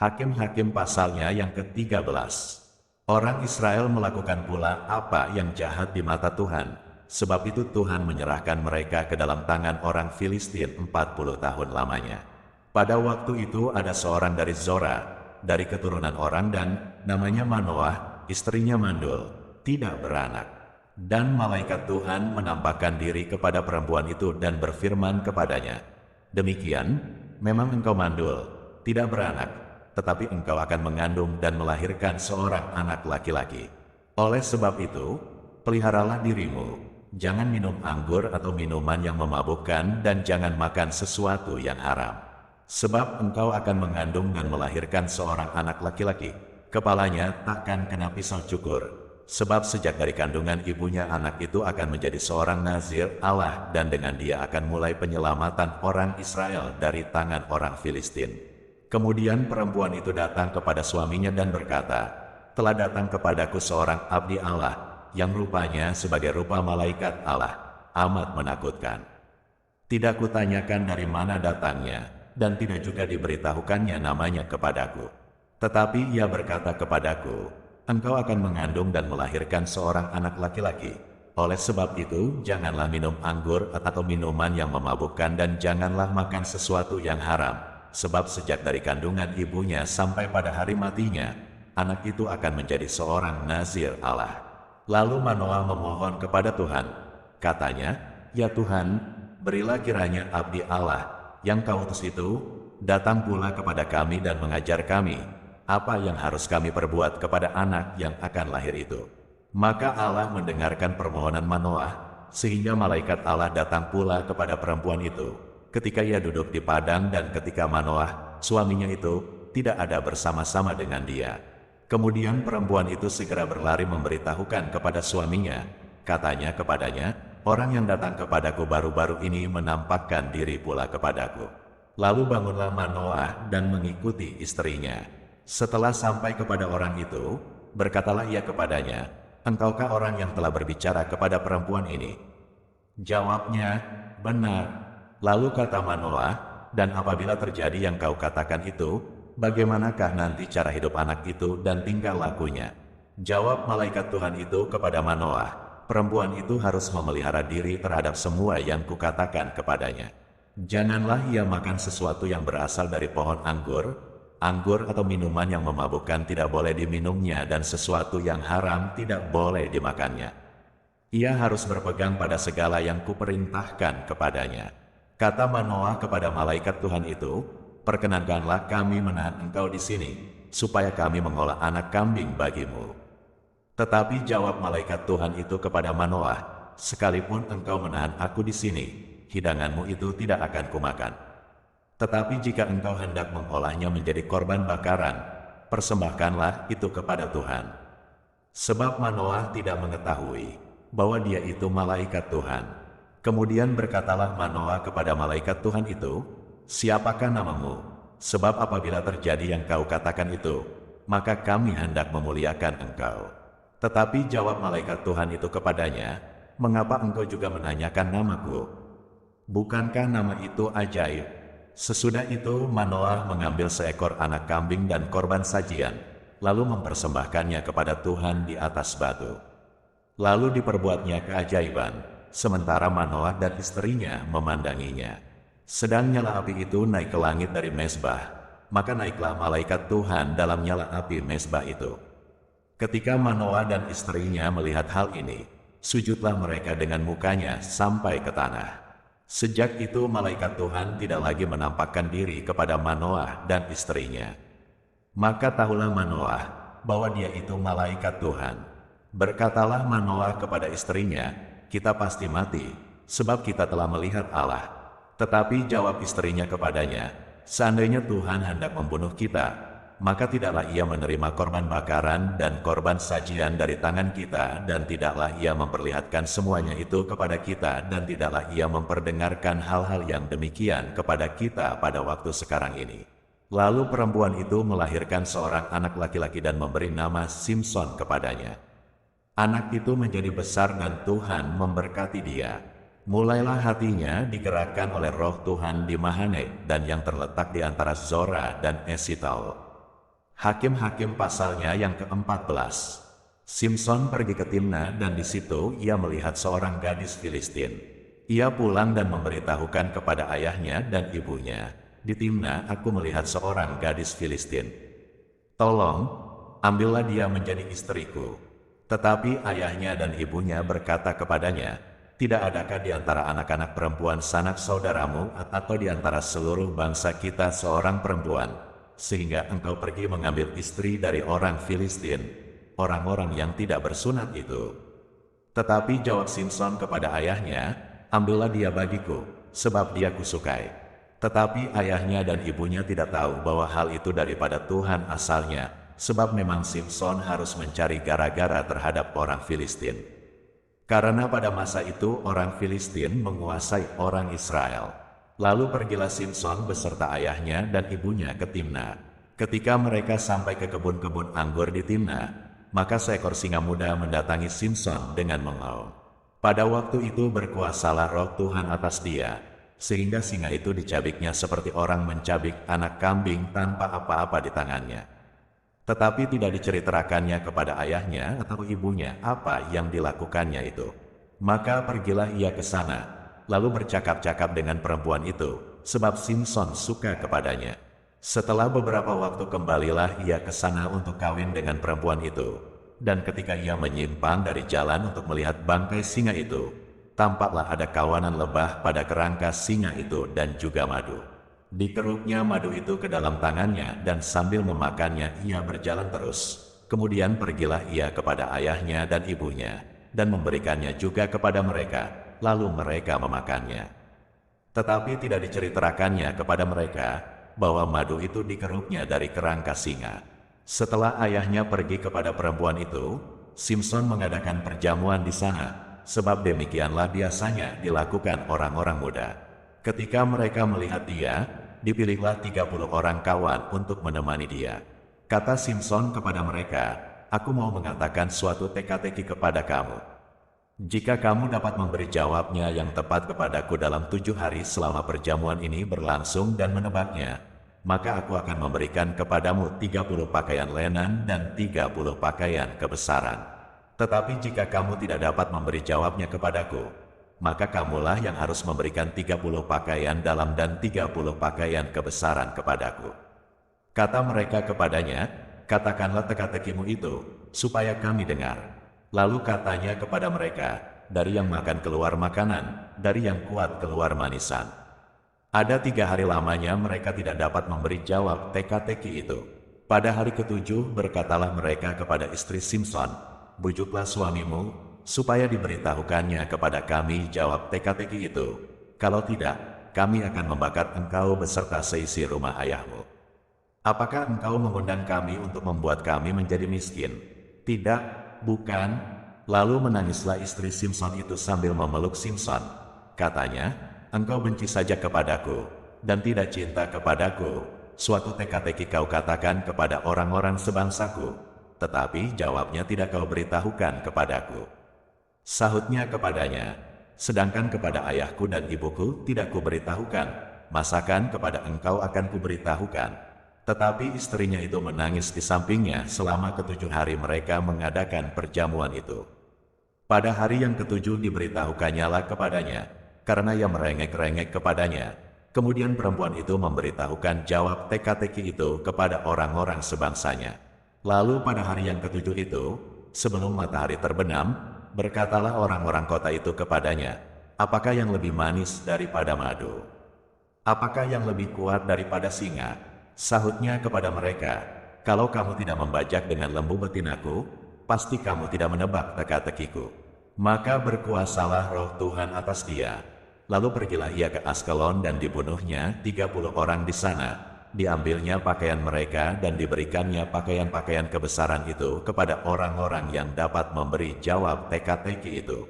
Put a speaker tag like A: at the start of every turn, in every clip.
A: Hakim-Hakim pasalnya yang ke-13. Orang Israel melakukan pula apa yang jahat di mata Tuhan, sebab itu Tuhan menyerahkan mereka ke dalam tangan orang Filistin 40 tahun lamanya. Pada waktu itu ada seorang dari Zora, dari keturunan orang Dan, namanya Manoah, istrinya mandul, tidak beranak. Dan malaikat Tuhan menampakkan diri kepada perempuan itu dan berfirman kepadanya, "Demikian, memang engkau mandul, tidak beranak, tetapi engkau akan mengandung dan melahirkan seorang anak laki-laki. Oleh sebab itu, peliharalah dirimu, jangan minum anggur atau minuman yang memabukkan dan jangan makan sesuatu yang haram. Sebab engkau akan mengandung dan melahirkan seorang anak laki-laki. Kepalanya takkan kena pisau cukur. Sebab sejak dari kandungan ibunya anak itu akan menjadi seorang nazir Allah dan dengan dia akan mulai penyelamatan orang Israel dari tangan orang Filistin." Kemudian perempuan itu datang kepada suaminya dan berkata, "Telah datang kepadaku seorang abdi Allah, yang rupanya sebagai rupa malaikat Allah, amat menakutkan. Tidak kutanyakan dari mana datangnya, dan tidak juga diberitahukannya namanya kepadaku. Tetapi ia berkata kepadaku, engkau akan mengandung dan melahirkan seorang anak laki-laki. Oleh sebab itu, janganlah minum anggur atau minuman yang memabukkan dan janganlah makan sesuatu yang haram. Sebab sejak dari kandungan ibunya sampai pada hari matinya, anak itu akan menjadi seorang nazir Allah." Lalu Manoah memohon kepada Tuhan. Katanya, "Ya Tuhan, berilah kiranya abdi Allah yang kau utus itu datang pula kepada kami dan mengajar kami apa yang harus kami perbuat kepada anak yang akan lahir itu." Maka Allah mendengarkan permohonan Manoah, sehingga malaikat Allah datang pula kepada perempuan itu ketika ia duduk di padang dan ketika Manoah, suaminya itu, tidak ada bersama-sama dengan dia. Kemudian perempuan itu segera berlari memberitahukan kepada suaminya. Katanya kepadanya, "Orang yang datang kepadaku baru-baru ini menampakkan diri pula kepadaku." Lalu bangunlah Manoah dan mengikuti istrinya. Setelah sampai kepada orang itu, berkatalah ia kepadanya, "Engkaukah orang yang telah berbicara kepada perempuan ini?" Jawabnya, "Benar." Lalu kata Manoah, "Dan apabila terjadi yang kau katakan itu, bagaimanakah nanti cara hidup anak itu dan tingkah lakunya?" Jawab malaikat Tuhan itu kepada Manoah, "Perempuan itu harus memelihara diri terhadap semua yang kukatakan kepadanya. Janganlah ia makan sesuatu yang berasal dari pohon anggur atau minuman yang memabukkan tidak boleh diminumnya dan sesuatu yang haram tidak boleh dimakannya. Ia harus berpegang pada segala yang kuperintahkan kepadanya." Kata Manoah kepada malaikat Tuhan itu, "Perkenankanlah kami menahan engkau di sini, supaya kami mengolah anak kambing bagimu." Tetapi jawab malaikat Tuhan itu kepada Manoah, "Sekalipun engkau menahan aku di sini, hidanganmu itu tidak akan kumakan. Tetapi jika engkau hendak mengolahnya menjadi korban bakaran, persembahkanlah itu kepada Tuhan." Sebab Manoah tidak mengetahui bahwa dia itu malaikat Tuhan. Kemudian berkatalah Manoah kepada malaikat Tuhan itu, "Siapakah namamu? Sebab apabila terjadi yang kau katakan itu, maka kami hendak memuliakan engkau." Tetapi jawab malaikat Tuhan itu kepadanya, "Mengapa engkau juga menanyakan namaku? Bukankah nama itu ajaib?" Sesudah itu Manoah mengambil seekor anak kambing dan korban sajian, lalu mempersembahkannya kepada Tuhan di atas batu. Lalu diperbuatnya keajaiban, sementara Manoah dan istrinya memandanginya. Sedang nyala api itu naik ke langit dari mezbah, maka naiklah malaikat Tuhan dalam nyala api mezbah itu. Ketika Manoah dan istrinya melihat hal ini, sujudlah mereka dengan mukanya sampai ke tanah. Sejak itu malaikat Tuhan tidak lagi menampakkan diri kepada Manoah dan istrinya. Maka tahulah Manoah bahwa dia itu malaikat Tuhan. Berkatalah Manoah kepada istrinya, "Kita pasti mati, sebab kita telah melihat Allah." Tetapi jawab istrinya kepadanya, "Seandainya Tuhan hendak membunuh kita, maka tidaklah ia menerima korban bakaran dan korban sajian dari tangan kita, dan tidaklah ia memperlihatkan semuanya itu kepada kita, dan tidaklah ia memperdengarkan hal-hal yang demikian kepada kita pada waktu sekarang ini." Lalu perempuan itu melahirkan seorang anak laki-laki dan memberi nama Simson kepadanya. Anak itu menjadi besar dan Tuhan memberkati dia. Mulailah hatinya digerakkan oleh roh Tuhan di Mahane dan yang terletak di antara Zora dan Esitaol. Hakim-Hakim pasalnya yang ke-14. Simson pergi ke Timna dan di situ ia melihat seorang gadis Filistin. Ia pulang dan memberitahukan kepada ayahnya dan ibunya, "Di Timna aku melihat seorang gadis Filistin. Tolong, ambillah dia menjadi istriku." Tetapi ayahnya dan ibunya berkata kepadanya, "Tidak adakah di antara anak-anak perempuan sanak saudaramu atau di antara seluruh bangsa kita seorang perempuan, sehingga engkau pergi mengambil istri dari orang Filistin, orang-orang yang tidak bersunat itu?" Tetapi jawab Simson kepada ayahnya, "Ambillah dia bagiku, sebab dia kusukai." Tetapi ayahnya dan ibunya tidak tahu bahwa hal itu daripada Tuhan asalnya, sebab memang Simson harus mencari gara-gara terhadap orang Filistin. Karena pada masa itu orang Filistin menguasai orang Israel. Lalu pergilah Simson beserta ayahnya dan ibunya ke Timna. Ketika mereka sampai ke kebun-kebun anggur di Timna, maka seekor singa muda mendatangi Simson dengan mengaum. Pada waktu itu berkuasalah roh Tuhan atas dia, sehingga singa itu dicabiknya seperti orang mencabik anak kambing tanpa apa-apa di tangannya. Tetapi tidak diceritakannya kepada ayahnya atau ibunya apa yang dilakukannya itu. Maka pergilah ia ke sana, lalu bercakap-cakap dengan perempuan itu, sebab Simson suka kepadanya. Setelah beberapa waktu kembalilah ia ke sana untuk kawin dengan perempuan itu. Dan ketika ia menyimpang dari jalan untuk melihat bangkai singa itu, tampaklah ada kawanan lebah pada kerangka singa itu dan juga madu. Dikeruknya madu itu ke dalam tangannya dan sambil memakannya ia berjalan terus. Kemudian pergilah ia kepada ayahnya dan ibunya dan memberikannya juga kepada mereka, lalu mereka memakannya. Tetapi tidak diceritakannya kepada mereka bahwa madu itu dikeruknya dari kerangka singa. Setelah ayahnya pergi kepada perempuan itu, Simson mengadakan perjamuan di sana, sebab demikianlah biasanya dilakukan orang-orang muda. Ketika mereka melihat dia, dipilihlah 30 orang kawan untuk menemani dia. Kata Simson kepada mereka, "Aku mau mengatakan suatu teka-teki kepada kamu. Jika kamu dapat memberi jawabnya yang tepat kepadaku dalam 7 hari selama perjamuan ini berlangsung dan menebaknya, maka aku akan memberikan kepadamu 30 pakaian lenan dan 30 pakaian kebesaran. Tetapi jika kamu tidak dapat memberi jawabnya kepadaku, maka kamulah yang harus memberikan 30 pakaian dalam dan 30 pakaian kebesaran kepadaku." Kata mereka kepadanya, "Katakanlah teka-tekimu itu, supaya kami dengar." Lalu katanya kepada mereka, "Dari yang makan keluar makanan, dari yang kuat keluar manisan." Ada 3 hari lamanya mereka tidak dapat memberi jawab teka-teki itu. Pada hari ke-7 berkatalah mereka kepada istri Simson, "Bujuklah suamimu, supaya diberitahukannya kepada kami jawab teka-teki itu. Kalau tidak, kami akan membakar engkau beserta seisi rumah ayahmu. Apakah engkau mengundang kami untuk membuat kami menjadi miskin?" "Tidak, bukan." Lalu menangislah istri Simson itu sambil memeluk Simson. Katanya, "Engkau benci saja kepadaku, dan tidak cinta kepadaku. Suatu teka-teki kau katakan kepada orang-orang sebangsaku, tetapi jawabnya tidak kau beritahukan kepadaku." Sahutnya kepadanya, "Sedangkan kepada ayahku dan ibuku tidak kuberitahukan, masakan kepada engkau akan kuberitahukan?" Tetapi istrinya itu menangis di sampingnya selama ke-7 hari mereka mengadakan perjamuan itu. Pada hari yang ke-7 diberitahukannya kepadanya, karena ia merengek-rengek kepadanya. Kemudian perempuan itu memberitahukan jawab teka-teki itu kepada orang-orang sebangsanya. Lalu pada hari yang ke-7 itu, sebelum matahari terbenam, berkatalah orang-orang kota itu kepadanya, "Apakah yang lebih manis daripada madu? Apakah yang lebih kuat daripada singa?" Sahutnya kepada mereka, "Kalau kamu tidak membajak dengan lembu betinaku, pasti kamu tidak menebak teka-tekiku." Maka berkuasalah roh Tuhan atas dia. Lalu pergilah ia ke Askelon dan dibunuhnya 30 orang di sana. Diambilnya pakaian mereka dan diberikannya pakaian-pakaian kebesaran itu kepada orang-orang yang dapat memberi jawab teka-teki itu.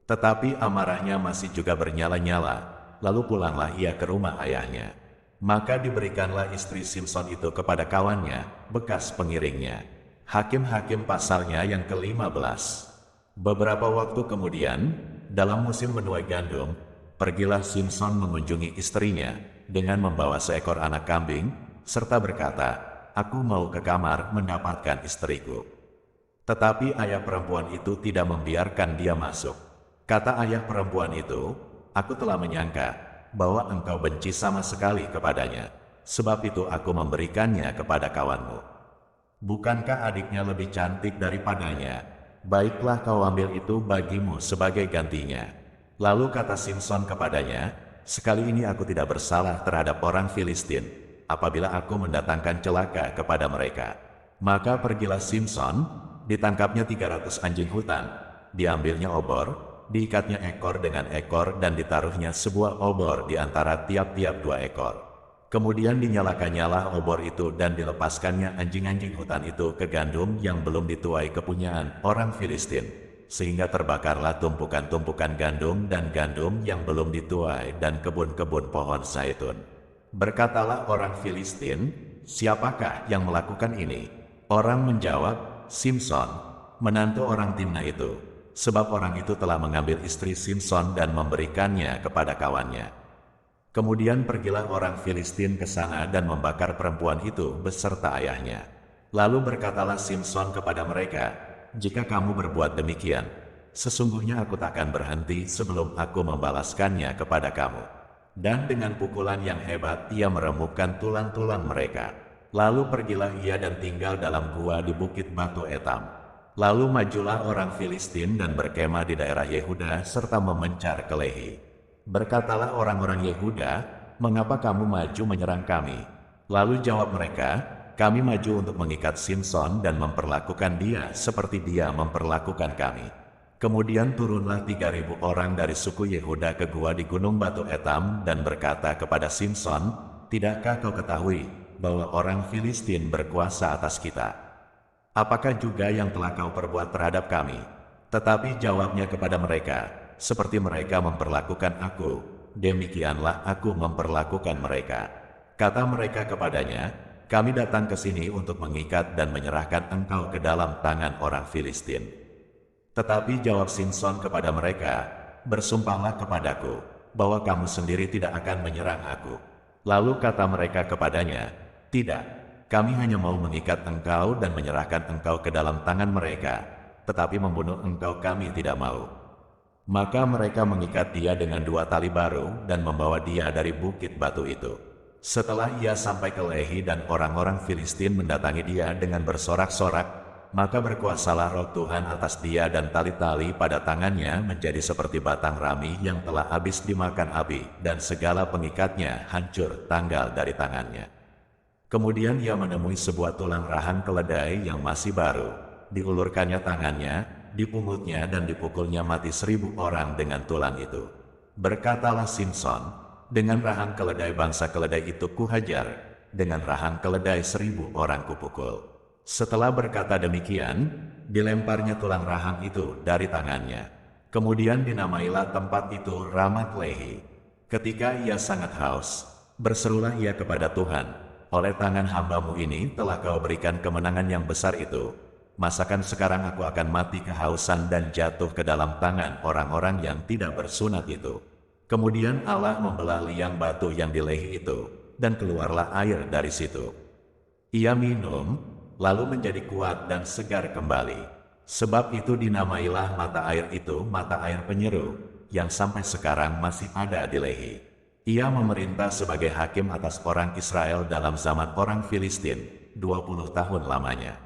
A: Tetapi amarahnya masih juga bernyala-nyala, lalu pulanglah ia ke rumah ayahnya. Maka diberikanlah istri Simson itu kepada kawannya, bekas pengiringnya. Hakim-Hakim pasalnya yang ke-15. Beberapa waktu kemudian, dalam musim menuai gandum, pergilah Simson mengunjungi istrinya dengan membawa seekor anak kambing, serta berkata, aku mau ke kamar mendapatkan istriku. Tetapi ayah perempuan itu tidak membiarkan dia masuk. Kata ayah perempuan itu, aku telah menyangka bahwa engkau benci sama sekali kepadanya. Sebab itu aku memberikannya kepada kawanmu. Bukankah adiknya lebih cantik daripadanya? Baiklah kau ambil itu bagimu sebagai gantinya. Lalu kata Simson kepadanya, sekali ini aku tidak bersalah terhadap orang Filistin, apabila aku mendatangkan celaka kepada mereka. Maka pergilah Simson, ditangkapnya 300 anjing hutan, diambilnya obor, diikatnya ekor dengan ekor dan ditaruhnya sebuah obor di antara tiap-tiap 2 ekor. Kemudian dinyalakan-nyala obor itu dan dilepaskannya anjing-anjing hutan itu ke gandum yang belum dituai kepunyaan orang Filistin, sehingga terbakarlah tumpukan-tumpukan gandum dan gandum yang belum dituai dan kebun-kebun pohon zaitun. Berkatalah orang Filistin, siapakah yang melakukan ini? Orang menjawab, Simson, menantu orang Timna itu, sebab orang itu telah mengambil istri Simson dan memberikannya kepada kawannya. Kemudian pergilah orang Filistin ke sana dan membakar perempuan itu beserta ayahnya. Lalu berkatalah Simson kepada mereka, jika kamu berbuat demikian, sesungguhnya aku tak akan berhenti sebelum aku membalaskannya kepada kamu. Dan dengan pukulan yang hebat ia meremukkan tulang-tulang mereka. Lalu pergilah ia dan tinggal dalam gua di bukit Batu Etam. Lalu majulah orang Filistin dan berkemah di daerah Yehuda serta memencar ke Lehi. Berkatalah orang-orang Yehuda, mengapa kamu maju menyerang kami? Lalu jawab mereka, kami maju untuk mengikat Simson dan memperlakukan dia seperti dia memperlakukan kami. Kemudian turunlah 3.000 orang dari suku Yehuda ke gua di gunung Batu Etam dan berkata kepada Simson, tidakkah kau ketahui bahwa orang Filistin berkuasa atas kita? Apakah juga yang telah kau perbuat terhadap kami? Tetapi jawabnya kepada mereka, seperti mereka memperlakukan aku, demikianlah aku memperlakukan mereka. Kata mereka kepadanya, kami datang ke sini untuk mengikat dan menyerahkan engkau ke dalam tangan orang Filistin. Tetapi jawab Simson kepada mereka, bersumpahlah kepadaku, bahwa kamu sendiri tidak akan menyerang aku. Lalu kata mereka kepadanya, tidak, kami hanya mau mengikat engkau dan menyerahkan engkau ke dalam tangan mereka, tetapi membunuh engkau kami tidak mau. Maka mereka mengikat dia dengan 2 tali baru dan membawa dia dari bukit batu itu. Setelah ia sampai ke Lehi dan orang-orang Filistin mendatangi dia dengan bersorak-sorak, maka berkuasalah roh Tuhan atas dia dan tali-tali pada tangannya menjadi seperti batang rami yang telah habis dimakan api dan segala pengikatnya hancur tanggal dari tangannya. Kemudian ia menemui sebuah tulang rahang keledai yang masih baru, diulurkannya tangannya, dipungutnya dan dipukulnya mati 1.000 orang dengan tulang itu. Berkatalah Simson, dengan rahang keledai bangsa keledai itu kuhajar, dengan rahang keledai 1.000 orang kupukul. Setelah berkata demikian, dilemparnya tulang rahang itu dari tangannya. Kemudian dinamailah tempat itu Ramat Lehi. Ketika ia sangat haus, berserulah ia kepada Tuhan, oleh tangan hambamu ini telah kau berikan kemenangan yang besar itu. Masakan sekarang aku akan mati kehausan dan jatuh ke dalam tangan orang-orang yang tidak bersunat itu. Kemudian Allah membelah liang batu yang di Lehi itu, dan keluarlah air dari situ. Ia minum, lalu menjadi kuat dan segar kembali. Sebab itu dinamailah mata air itu mata air penyeru, yang sampai sekarang masih ada di Lehi. Ia memerintah sebagai hakim atas orang Israel dalam zaman orang Filistin, 20 tahun lamanya.